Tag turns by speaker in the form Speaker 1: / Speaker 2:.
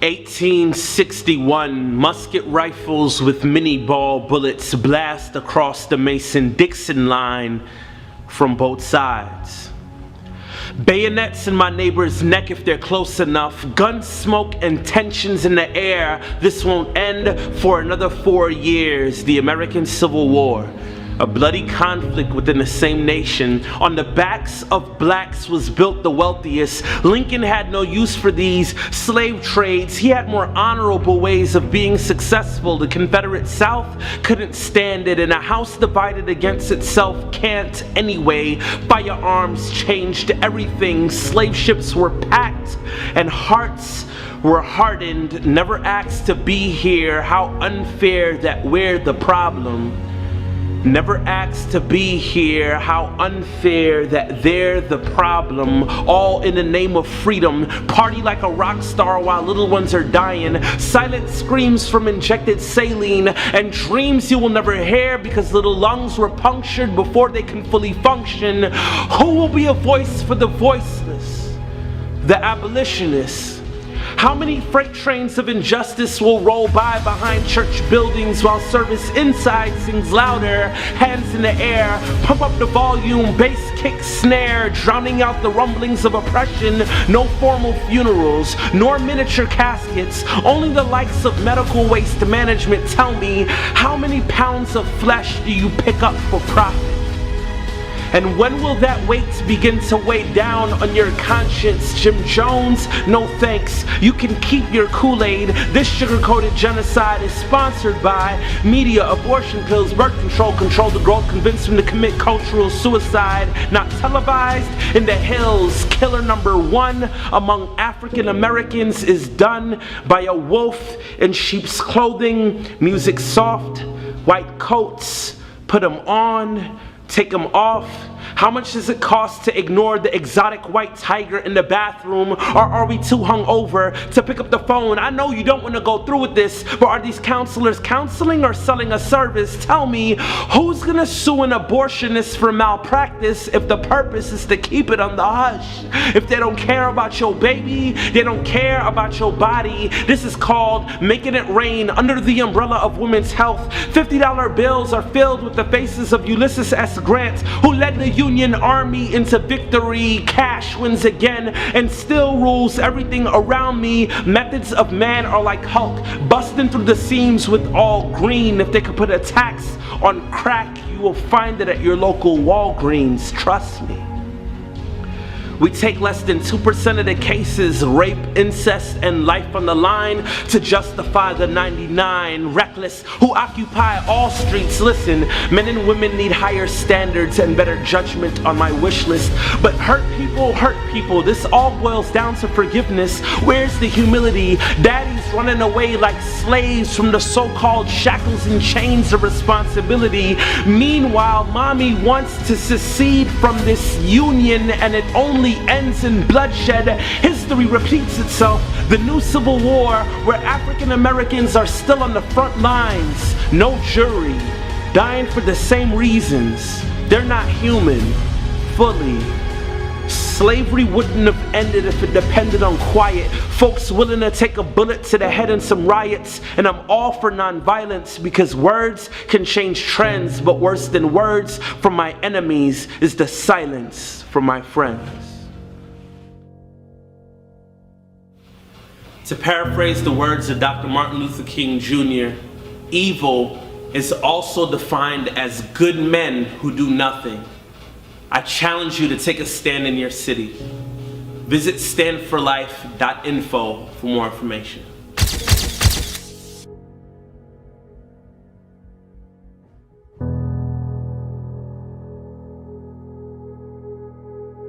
Speaker 1: 1861, musket rifles with mini ball bullets blast across the Mason-Dixon line from both sides. Bayonets in my neighbor's neck if they're close enough. Gun smoke and tensions in the air. This won't end for another 4 years. The American Civil War. A bloody conflict within the same nation. On the backs of blacks was built the wealthiest. Lincoln had no use for these slave trades. He had more honorable ways of being successful. The Confederate South couldn't stand it, and a house divided against itself can't anyway. Firearms changed everything. Slave ships were packed and hearts were hardened. Never asked to be here. How unfair that we're the problem. Never asked to be here. How unfair that they're the problem. All in the name of freedom. Party like a rock star while little ones are dying. Silent screams from injected saline. And dreams you will never hear because little lungs were punctured before they can fully function. Who will be a voice for the voiceless? The abolitionists. How many freight trains of injustice will roll by behind church buildings while service inside sings louder? Hands in the air, pump up the volume, bass kick snare, drowning out the rumblings of oppression. No formal funerals, nor miniature caskets, only the likes of medical waste management. Tell me, how many pounds of flesh do you pick up for profit? And when will that weight begin to weigh down on your conscience? Jim Jones, no thanks. You can keep your Kool-Aid. This sugar-coated genocide is sponsored by media, abortion pills, birth control, control the growth, convince them to commit cultural suicide. Not televised in the hills. Killer number 1 among African Americans is done by a wolf in sheep's clothing. Music soft, white coats, put them on, take them off. How much does it cost to ignore the exotic white tiger in the bathroom? Or are we too hungover to pick up the phone? I know you don't want to go through with this, but are these counselors counseling or selling a service? Tell me, who's gonna sue an abortionist for malpractice if the purpose is to keep it on the hush? If they don't care about your baby, they don't care about your body. This is called making it rain under the umbrella of women's health. $50 bills are filled with the faces of Ulysses S. Grant, who led the Union Army into victory. Cash wins again and still rules everything around me. Methods of man are like Hulk, busting through the seams with all green. If they could put a tax on crack, you will find it at your local Walgreens. Trust me. We take less than 2% of the cases, rape, incest, and life on the line to justify the 99 reckless who occupy all streets. Listen, men and women need higher standards and better judgment on my wish list. But hurt people, this all boils down to forgiveness. Where's the humility? Daddy's running away like slaves from the so-called shackles and chains of responsibility. Meanwhile, mommy wants to secede from this union, and it only ends in bloodshed. History repeats itself. The new Civil War, where African Americans are still on the front lines. No jury, dying for the same reasons. They're not human, fully. Slavery wouldn't have ended if it depended on quiet. Folks willing to take a bullet to the head in some riots. And I'm all for nonviolence because words can change trends. But worse than words from my enemies is the silence from my friends. To paraphrase the words of Dr. Martin Luther King Jr., evil is also defined as good men who do nothing. I challenge you to take a stand in your city. Visit standforlife.info for more information.